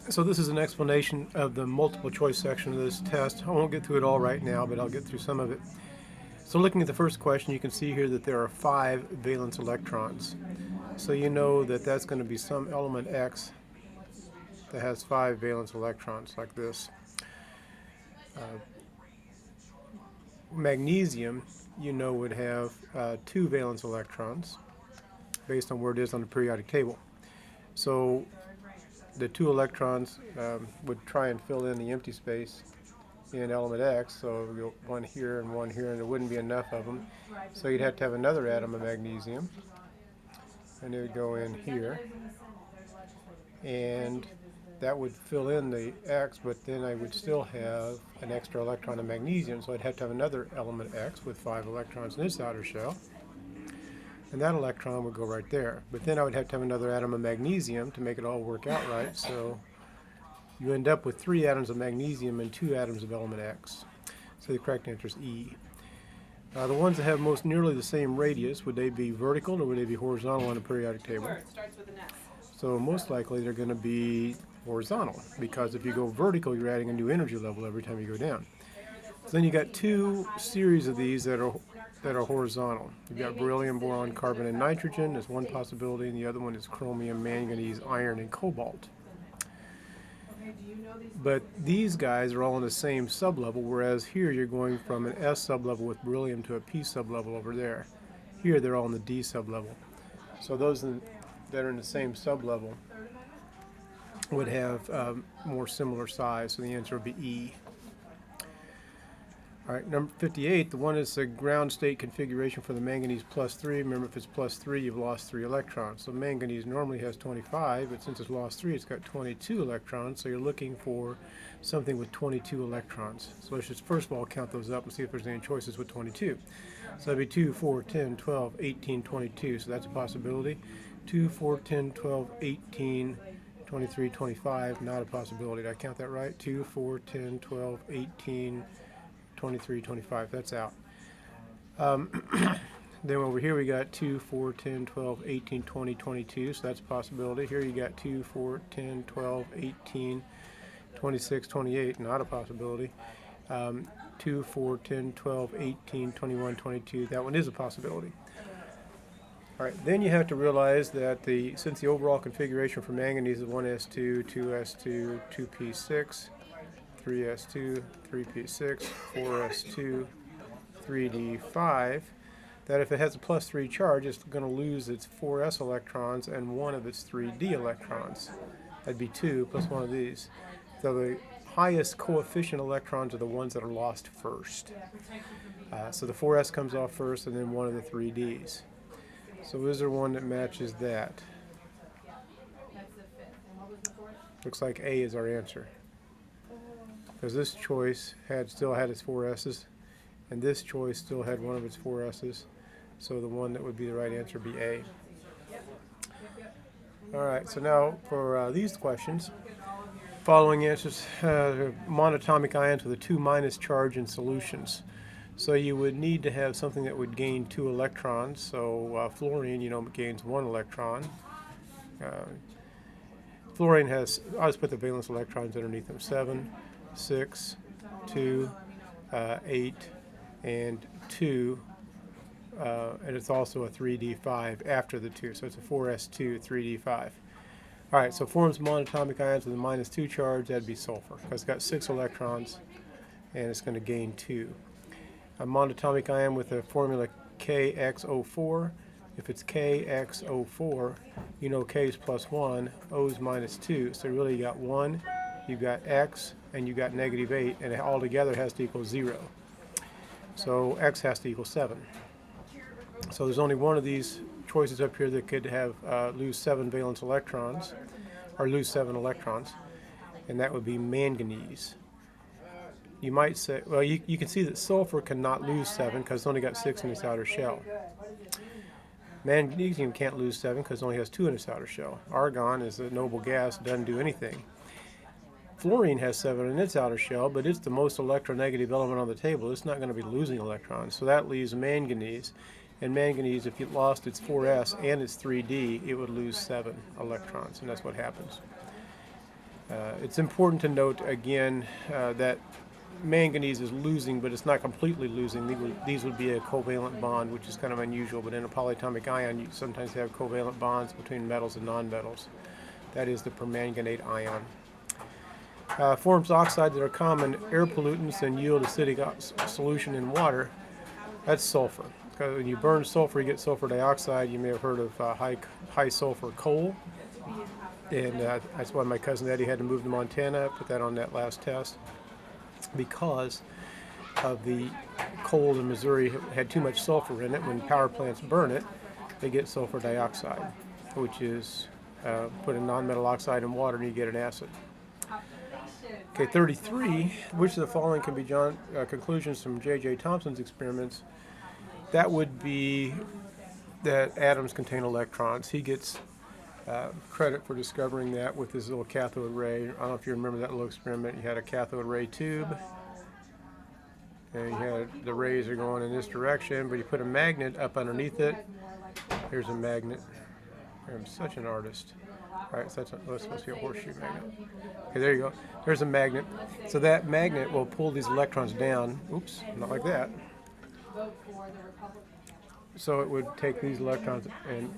So this is an explanation of the multiple choice section of this test. I won't get through it all right now, but I'll get through some of it. So looking at the first question, you can see here that there are 5 valence electrons. So you know that that's going to be some element X that has 5 valence electrons, like this. Magnesium, you know, would have 2 valence electrons based on where it is on the periodic table. So the 2 electrons would try and fill in the empty space in element X, so we go one here, and there wouldn't be enough of them. So you'd have to have another atom of magnesium, and it would go in here, and that would fill in the X, but then I would still have an extra electron of magnesium, so I'd have to have another element X with 5 electrons in its outer shell, and that electron would go right there. But then I would have to have another atom of magnesium to make it all work out right, so you end up with 3 atoms of magnesium and 2 atoms of element X. So the correct answer is E. The ones that have most nearly the same radius, would they be vertical or would they be horizontal on the periodic table? So most likely they're going to be horizontal, because if you go vertical, you're adding a new energy level every time you go down. So then you got 2 series of these that are horizontal. You've got beryllium, boron, carbon, and nitrogen is one possibility, and the other one is chromium, manganese, iron, and cobalt. But these guys are all in the same sublevel, whereas here you're going from an S sublevel with beryllium to a P sublevel over there. Here they're all in the D sublevel. So those that are in the same sublevel would have more similar size, so the answer would be E. All right, number 58, the one is the ground state configuration for the manganese +3. Remember, if it's +3, you've lost 3 electrons. So manganese normally has 25, but since it's lost 3, it's got 22 electrons, so you're looking for something with 22 electrons. So let's just first of all count those up and see if there's any choices with 22. So that'd be 2, 4, 10, 12, 18, 22, so that's a possibility. 2, 4, 10, 12, 18, 23, 25, not a possibility. Did I count that right? 2, 4, 10, 12, 18, 23, 25, that's out. Then over here we got 2, 4, 10, 12, 18, 20, 22, so that's a possibility. Here you got 2, 4, 10, 12, 18, 26, 28, not a possibility. 2, 4, 10, 12, 18, 21, 22, that one is a possibility. All right, then you have to realize that since the overall configuration for manganese is 1s2, 2s2, 2p6, 3s2, 3p6, 4s2, 3d5, that if it has a +3 charge, it's going to lose its 4s electrons and one of its 3d electrons. That'd be 2 plus one of these. So the highest coefficient electrons are the ones that are lost first. So the 4s comes off first and then one of the 3ds. So is there one that matches that? Looks like A is our answer, because this choice still had its 4s's, and this choice still had one of its 4s's, so the one that would be the right answer would be A. All right, so now for these questions, following answers, monatomic ions with a 2- charge in solutions. So you would need to have something that would gain 2 electrons. So fluorine, gains 1 electron. Fluorine has, I'll just put the valence electrons underneath them, 7, 6, 2, 8, and 2, and it's also a 3d5 after the 2, so it's a 4s2, 3d5. All right, so forms monatomic ions with a -2 charge, that'd be sulfur, because it's got 6 electrons, and it's going to gain 2. A monatomic ion with a formula KXO4, if it's KXO4, you know K is +1, O is -2, so really you got 1, you've got X, and you've got -8, and it all together has to equal 0. So X has to equal 7. So there's only one of these choices up here that could have lose 7 valence electrons, or lose 7 electrons, and that would be manganese. You might say, well, you can see that sulfur cannot lose 7 because it's only got 6 in its outer shell. Magnesium can't lose 7 because it only has 2 in its outer shell. Argon is a noble gas, doesn't do anything. Fluorine has 7 in its outer shell, but it's the most electronegative element on the table. It's not going to be losing electrons, so that leaves manganese. And manganese, if it lost its 4s and its 3d, it would lose 7 electrons, and that's what happens. It's important to note again that manganese is losing, but it's not completely losing. These would be a covalent bond, which is kind of unusual, but in a polyatomic ion you sometimes have covalent bonds between metals and nonmetals. That is the permanganate ion. Forms oxides that are common air pollutants and yield acidic solution in water. That's sulfur. Because when you burn sulfur, you get sulfur dioxide. You may have heard of high sulfur coal. And that's why my cousin Eddie had to move to Montana, put that on that last test, because of the coal in Missouri had too much sulfur in it. When power plants burn it, they get sulfur dioxide, which is put a nonmetal oxide in water and you get an acid. Okay, 33, which of the following can be conclusions from J.J. Thomson's experiments? That would be that atoms contain electrons. He gets credit for discovering that with his little cathode ray. I don't know if you remember that little experiment. You had a cathode ray tube, and you had the rays are going in this direction, but you put a magnet up underneath it. Here's a magnet. I'm such an artist. All right, so that's supposed to be a horseshoe magnet. Okay, there you go. There's a magnet. So that magnet will pull these electrons down. Oops, not like that. So it would take these electrons and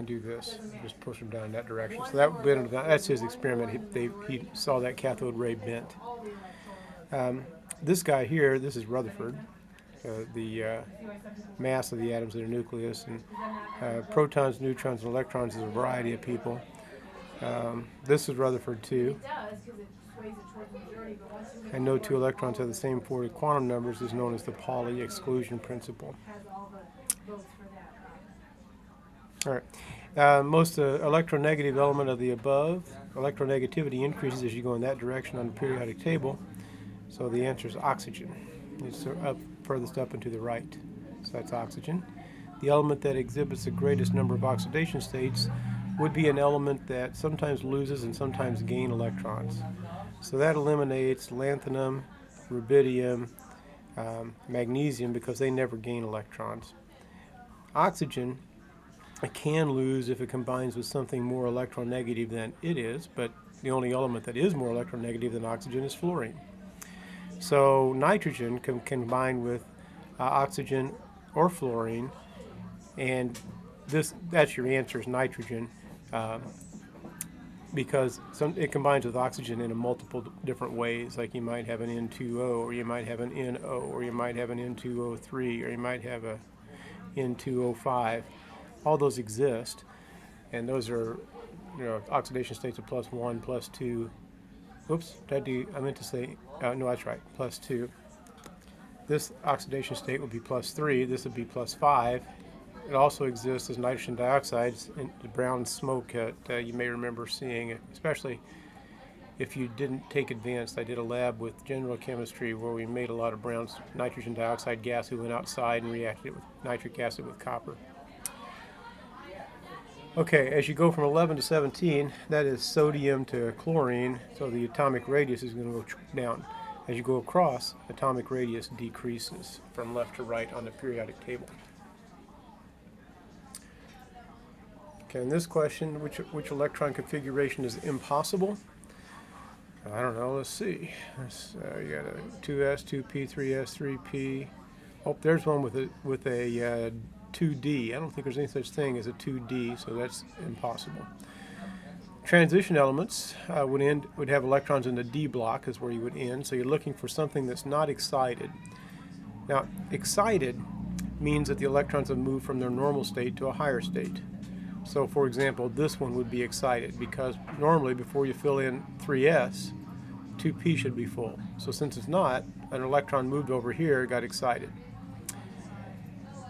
do this, just push them down in that direction. So that's his experiment. He saw that cathode ray bent. This guy here, this is Rutherford. The mass of the atoms in a nucleus, and protons, neutrons, and electrons is a variety of people. This is Rutherford too. And no two electrons have the same 40 quantum numbers is known as the Pauli exclusion principle. All right. Most electronegative element of the above, electronegativity increases as you go in that direction on the periodic table. So the answer is oxygen. It's furthest up and to the right. So that's oxygen. The element that exhibits the greatest number of oxidation states would be an element that sometimes loses and sometimes gains electrons. So that eliminates lanthanum, rubidium, magnesium, because they never gain electrons. Oxygen can lose if it combines with something more electronegative than it is, but the only element that is more electronegative than oxygen is fluorine. So nitrogen can combine with oxygen or fluorine, and that's your answer is nitrogen, because it combines with oxygen in multiple different ways. Like you might have an N2O, or you might have an NO, or you might have an N2O3, or you might have a N2O5. All those exist, and those are oxidation states of +1, +2. Oops, I meant to say, no, that's right, +2. This oxidation state would be +3, this would be +5. It also exists as nitrogen dioxide in the brown smoke that you may remember seeing, especially if you didn't take advanced. I did a lab with general chemistry where we made a lot of brown nitrogen dioxide gas. We went outside and reacted it with nitric acid with copper. Okay, as you go from 11 to 17, that is sodium to chlorine, so the atomic radius is going to go down. As you go across, atomic radius decreases from left to right on the periodic table. Okay, in this question, which electron configuration is impossible? I don't know, let's see. You got a 2s, 2p, 3s, 3p. Oh, there's one with a 2d. I don't think there's any such thing as a 2d, so that's impossible. Transition elements would have electrons in the d block is where you would end, so you're looking for something that's not excited. Now, excited means that the electrons have moved from their normal state to a higher state. So, for example, this one would be excited because normally before you fill in 3s, 2p should be full. So since it's not, an electron moved over here, got excited.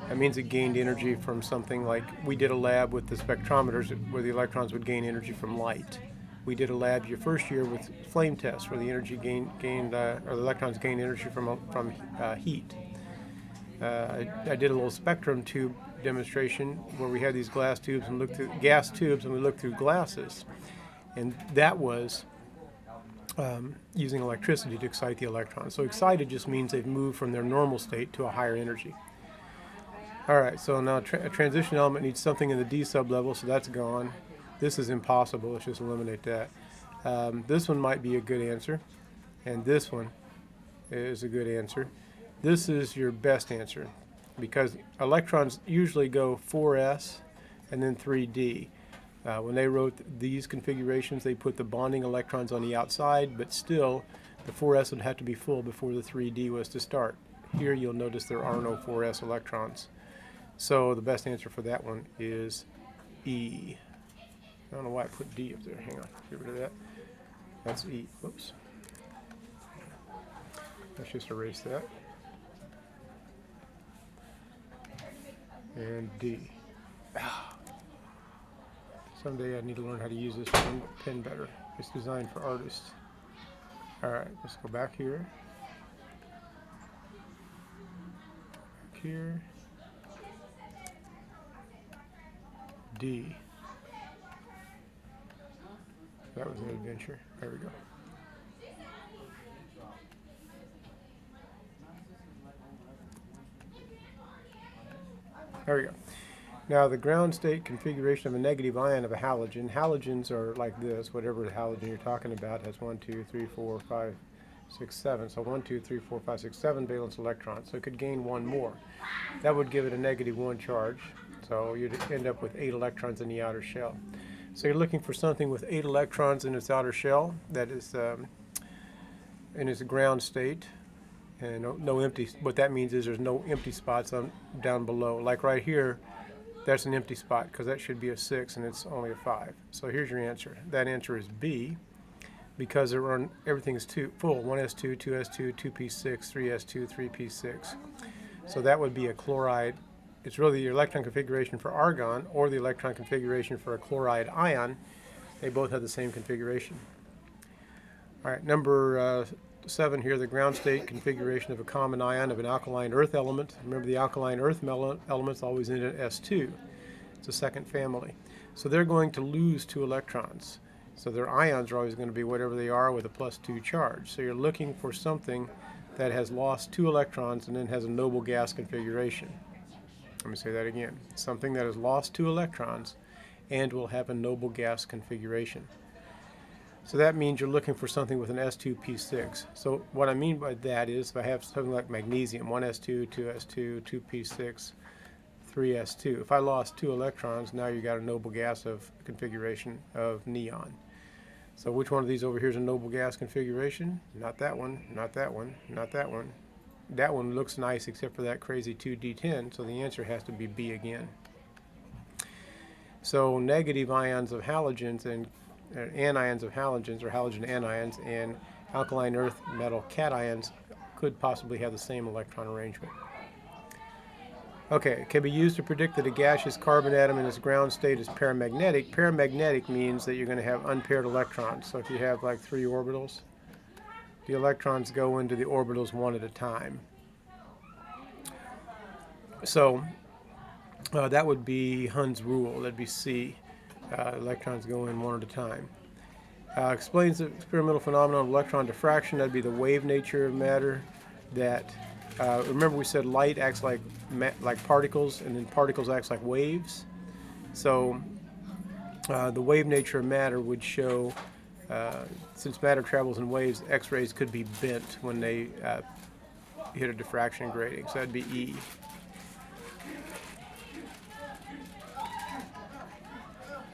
That means it gained energy from something like, we did a lab with the spectrometers where the electrons would gain energy from light. We did a lab your first year with flame tests where the energy or the electrons gain energy from heat. I did a little spectrum tube demonstration where we had these gas tubes and we looked through glasses, and that was using electricity to excite the electrons. So excited just means they've moved from their normal state to a higher energy. All right, so now a transition element needs something in the d sublevel, so that's gone. This is impossible. Let's just eliminate that. This one might be a good answer, and this one is a good answer. This is your best answer because electrons usually go 4s and then 3d. When they wrote these configurations, they put the bonding electrons on the outside, but still the 4s would have to be full before the 3d was to start. Here you'll notice there are no 4s electrons. So the best answer for that one is E. I don't know why I put D up there. Hang on, get rid of that. That's E. Whoops. Let's just erase that. And D. Someday I need to learn how to use this pen better. It's designed for artists. Alright, let's go back here. Back here. D. That was an adventure. There we go. There we go. Now the ground state configuration of a negative ion of a halogen. Halogens are like this. Whatever the halogen you're talking about has 1, 2, 3, 4, 5, 6, 7. So 1, 2, 3, 4, 5, 6, 7 valence electrons. So it could gain one more. That would give it a -1 charge. So you'd end up with 8 electrons in the outer shell. So you're looking for something with 8 electrons in its outer shell that is in its ground state, and no empty. What that means is there's no empty spots down below. Like right here, that's an empty spot because that should be a 6 and it's only a 5. So here's your answer. That answer is B, because everything is full. 1s2, 2s2, 2p6, 3s2, 3p6. So that would be a chloride. It's really the electron configuration for argon or the electron configuration for a chloride ion. They both have the same configuration. All right, number 7 here, the ground state configuration of a common ion of an alkaline earth element. Remember, the alkaline earth elements always end in S2. It's a second family. So they're going to lose 2 electrons. So their ions are always going to be whatever they are with a +2 charge. So you're looking for something that has lost 2 electrons and then has a noble gas configuration. Let me say that again. Something that has lost 2 electrons and will have a noble gas configuration. So that means you're looking for something with an S2P6. So what I mean by that is if I have something like magnesium, 1s2, 2s2, 2p6, 3s2. If I lost 2 electrons, now you got a noble gas of configuration of neon. So which one of these over here is a noble gas configuration? Not that one, not that one, not that one. That one looks nice except for that crazy 2d10, so the answer has to be B again. So negative ions of halogens and anions of halogens, or halogen anions, and alkaline earth metal cations could possibly have the same electron arrangement. Okay, it can be used to predict that a gaseous carbon atom in its ground state is paramagnetic. Paramagnetic means that you're going to have unpaired electrons. So if you have like 3 orbitals, the electrons go into the orbitals one at a time. So that would be Hund's rule. That'd be C. Electrons go in one at a time. Explains the experimental phenomenon of electron diffraction. That'd be the wave nature of matter. That remember we said light acts like particles, and then particles acts like waves. So the wave nature of matter would show, since matter travels in waves, X-rays could be bent when they hit a diffraction grating. So that'd be E.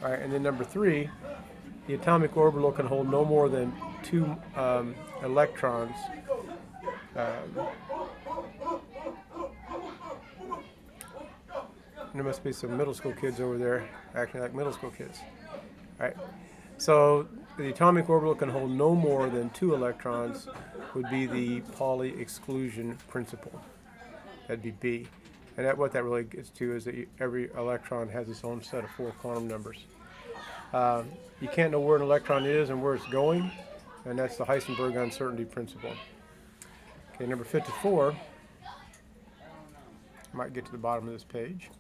All right, and then number 3, the atomic orbital can hold no more than 2 electrons. There must be some middle school kids over there acting like middle school kids. All right, so the atomic orbital can hold no more than 2 electrons would be the Pauli exclusion principle. That'd be B. And what that really gets to is that every electron has its own set of 4 quantum numbers. You can't know where an electron is and where it's going, and that's the Heisenberg uncertainty principle. Okay, number 54. Might get to the bottom of this page.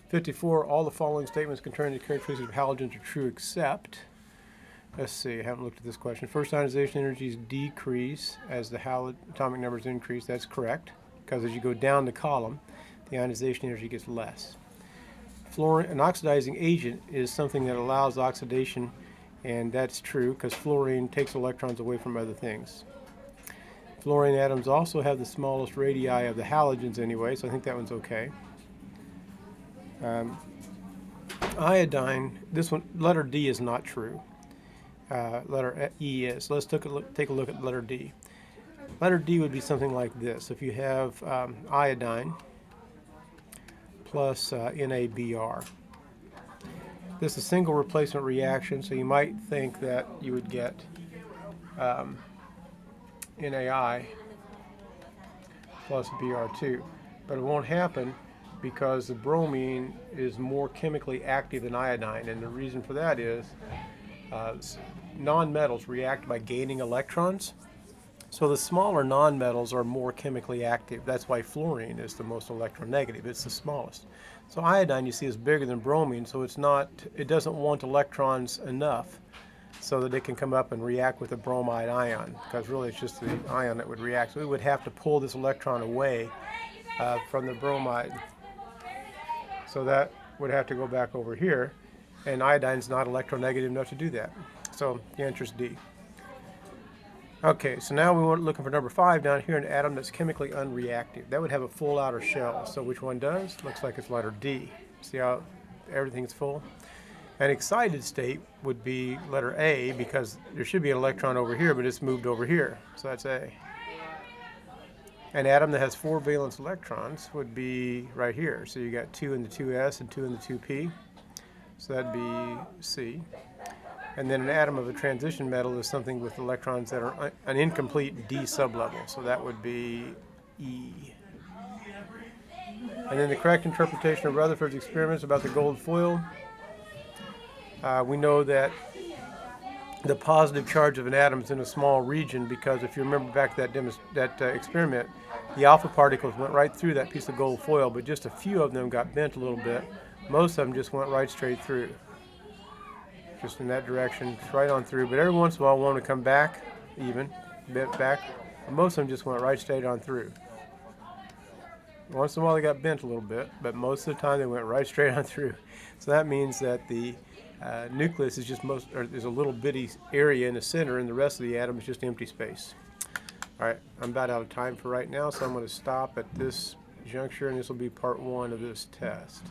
54, all the following statements concerning the characteristics of halogens are true except, let's see, I haven't looked at this question. First, ionization energies decrease as the atomic numbers increase. That's correct, because as you go down the column, the ionization energy gets less. Fluorine, an oxidizing agent, is something that allows oxidation, and that's true because fluorine takes electrons away from other things. Fluorine atoms also have the smallest radii of the halogens anyway, so I think that one's okay. Iodine, this one, letter D is not true. Letter E is. Let's take a look at letter D. Letter D would be something like this. If you have iodine plus NaBr. This is a single replacement reaction, so you might think that you would get NaI plus Br2, but it won't happen because the bromine is more chemically active than iodine, and the reason for that is nonmetals react by gaining electrons. So the smaller nonmetals are more chemically active. That's why fluorine is the most electronegative. It's the smallest. So iodine, you see, is bigger than bromine, so it doesn't want electrons enough so that it can come up and react with the bromide ion, because really it's just the ion that would react. So we would have to pull this electron away from the bromide. So that would have to go back over here, and iodine's not electronegative enough to do that. So the answer is D. Okay, so now we're looking for number 5 down here, an atom that's chemically unreactive. That would have a full outer shell. So which one does? Looks like it's letter D. See how everything's full? An excited state would be letter A, because there should be an electron over here, but it's moved over here. So that's A. An atom that has 4 valence electrons would be right here. So you got 2 in the 2s and 2 in the 2p. So that'd be C. And then an atom of a transition metal is something with electrons that are an incomplete D sublevel. So that would be E. And then the correct interpretation of Rutherford's experiments about the gold foil. We know that the positive charge of an atom is in a small region because if you remember back to that experiment, the alpha particles went right through that piece of gold foil, but just a few of them got bent a little bit. Most of them just went right straight through. Just in that direction, right on through. But every once in a while, one would come back, even, bent back. And most of them just went right straight on through. Once in a while, they got bent a little bit, but most of the time, they went right straight on through. So that means that the nucleus is just there's a little bitty area in the center, and the rest of the atom is just empty space. All right, I'm about out of time for right now, so I'm going to stop at this juncture, and this will be part 1 of this test.